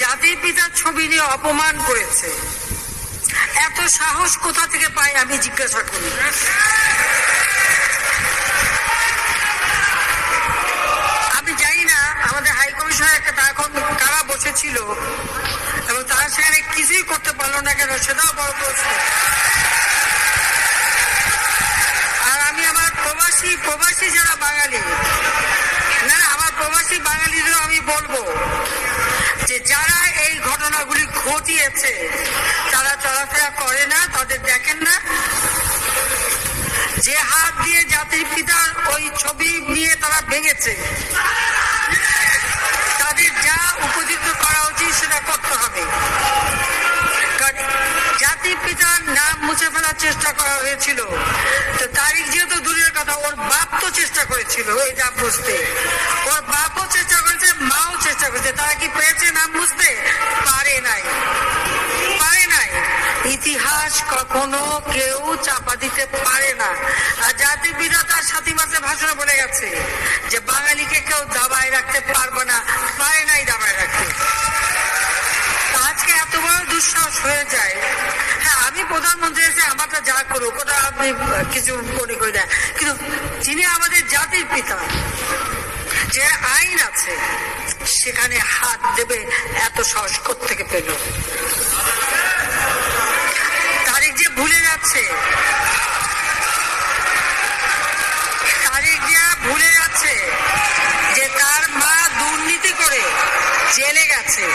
জাতির পিতার ছবি নিয়ে অপমান করেছে, এত সাহস কোথা থেকে পায় আমি জিজ্ঞাসা করি। আমি জানি না আমাদের হাই কমিশনার একটা তখন কারা বসেছিল এবং তারা সেখানে কিছুই করতে পারলো না কেন, সেটাও বড় প্রশ্ন। আর আমি আমার প্রবাসী যারা বাঙালি, না আমার প্রবাসী বাঙালিদেরও আমি বলবো যে যারা এই ঘটনাগুলি ঘটিয়েছে তারা চলাফেরা করে না, তাদের দেখেন না। যে হাত দিয়ে জাতির পিতার ওই ছবি নিয়ে তারা ভেঙেছে, তাদের যা উপযুক্ত করা উচিত সেটা করতে হবে। জাতির পিতার নাম মুছে ফেলার চেষ্টা করা হয়েছিল, তো তারিখ যেহেতু দূরের কথা, ওর বাপ তো চেষ্টা করেছিল এটা বুঝতে, ওর বাপও চেষ্টা করেছে, মাও চেষ্টা করেছে। তারা কি পেয়েছে নাম বুঝতে? পারে নাই। ইতিহাস কখনো কেউ চাপা দিতে পারে না। আর জাতির পিতা তার সাথী মাসে ভাষণে বলে গেছে যে বাঙালিকে কেউ দাবায় রাখতে পারবে না, পারে নাই দাবায় রাখতে। আজকে এত বড় দুঃসাহস হয়ে যায়। হ্যাঁ, আমি প্রধানমন্ত্রী এসে আমারটা যা করুক ওটা আপনি কিছু মনে করি না, কিন্তু যিনি আমাদের জাতির পিতা, যে আইন আছে সেখানে হাত দেবে এত সাহস কোত্থেকে পেল? তারিখ যে ভুলে যাচ্ছে, যে তার মা দুর্নীতি করে জেলে গেছে।